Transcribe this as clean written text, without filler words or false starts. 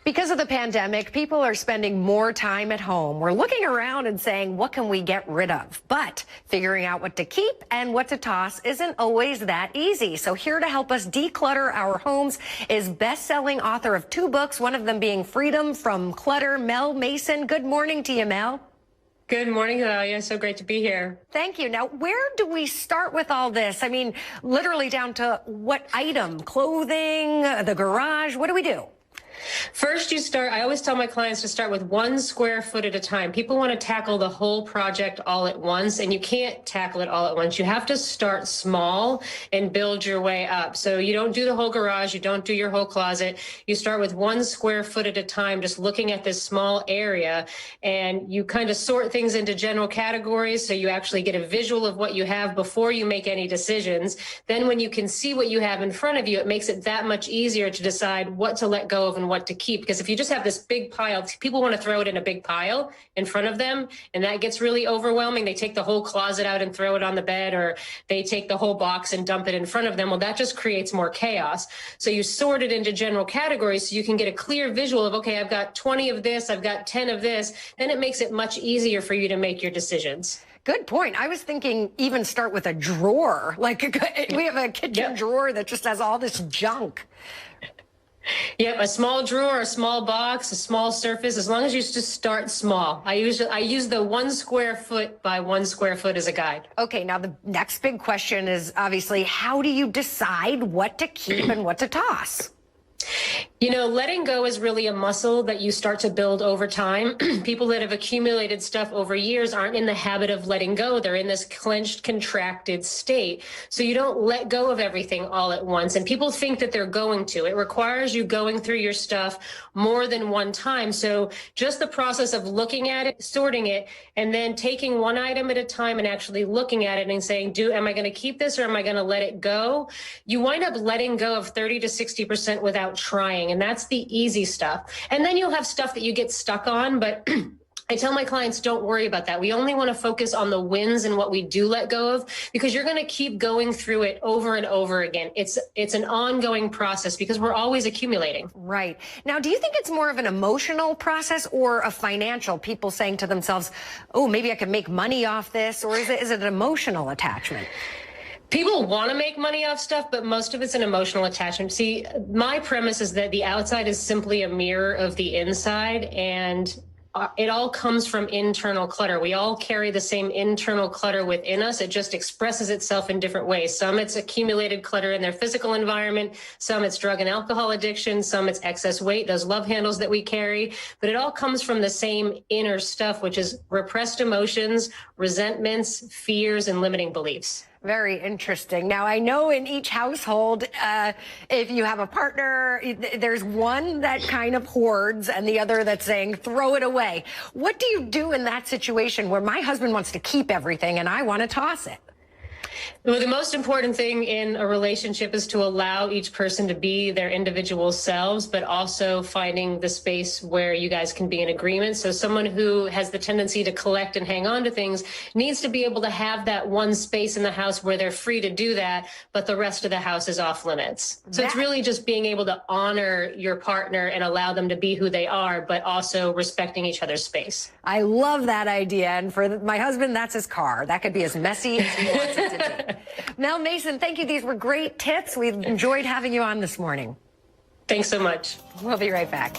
Because of the pandemic, people are spending more time at home. We're looking around and saying, what can we get rid of? But figuring out what to keep and what to toss isn't always that easy. So here to help us declutter our homes is best-selling author of 2 books, one of them being Freedom from Clutter, Mel Mason. Good morning to you, Mel. Good morning, Alia. So great to be here. Thank you. Now, where do we start with all this? I mean, literally down to what item? Clothing, the garage? What do we do? First, I always tell my clients to start with 1 square foot at a time. People want to tackle the whole project all at once, and you can't tackle it all at once. You have to start small and build your way up. So you don't do the whole garage, you don't do your whole closet. You start with 1 square foot at a time, just looking at this small area, and you kind of sort things into general categories so you actually get a visual of what you have before you make any decisions. Then when you can see what you have in front of you, it makes it that much easier to decide what to let go of and what to keep. Because if you just have this big pile, people want to throw it in a big pile in front of them, and that gets really overwhelming. They take the whole closet out and throw it on the bed, or they take the whole box and dump it in front of them. Well, that just creates more chaos. So you sort it into general categories so you can get a clear visual of, okay, I've got 20 of this, I've got 10 of this. Then it makes it much easier for you to make your decisions. Good point. I was thinking even start with a drawer. Like we have a kitchen drawer that just has all this junk. Yep, a small drawer, a small box, a small surface, as long as you just start small. I use the 1 square foot by 1 square foot as a guide. Okay, now the next big question is obviously, how do you decide what to keep and what to toss? You know, letting go is really a muscle that you start to build over time. People that have accumulated stuff over years aren't in the habit of letting go. They're in this clenched, contracted state. So you don't let go of everything all at once. And people think that they're going to. It requires you going through your stuff more than one time. So just the process of looking at it, sorting it, and then taking one item at a time and actually looking at it and saying, am I going to keep this or am I going to let it go? You wind up letting go of 30 to 60% without trying. And that's the easy stuff. And then you'll have stuff that you get stuck on. But I tell my clients, don't worry about that. We only want to focus on the wins and what we do let go of, because you're going to keep going through it over and over again. It's an ongoing process because we're always accumulating. Right. Now, do you think it's more of an emotional process or a financial? People saying to themselves, oh, maybe I could make money off this, or is it an emotional attachment? People want to make money off stuff, but most of it's an emotional attachment. See, my premise is that the outside is simply a mirror of the inside, and it all comes from internal clutter. We all carry the same internal clutter within us. It just expresses itself in different ways. Some it's accumulated clutter in their physical environment. Some it's drug and alcohol addiction. Some it's excess weight, those love handles that we carry. But it all comes from the same inner stuff, which is repressed emotions, resentments, fears, and limiting beliefs. Very interesting. Now, I know in each household, if you have a partner, there's one that kind of hoards and the other that's saying, throw it away. What do you do in that situation where my husband wants to keep everything and I want to toss it? Well, the most important thing in a relationship is to allow each person to be their individual selves, but also finding the space where you guys can be in agreement. So someone who has the tendency to collect and hang on to things needs to be able to have that one space in the house where they're free to do that, but the rest of the house is off limits. So it's really just being able to honor your partner and allow them to be who they are, but also respecting each other's space. I love that idea. And for my husband, that's his car. That could be as messy as he wants it to be. Mel Mason, thank you. These were great tips. We've enjoyed having you on this morning. Thanks so much. We'll be right back.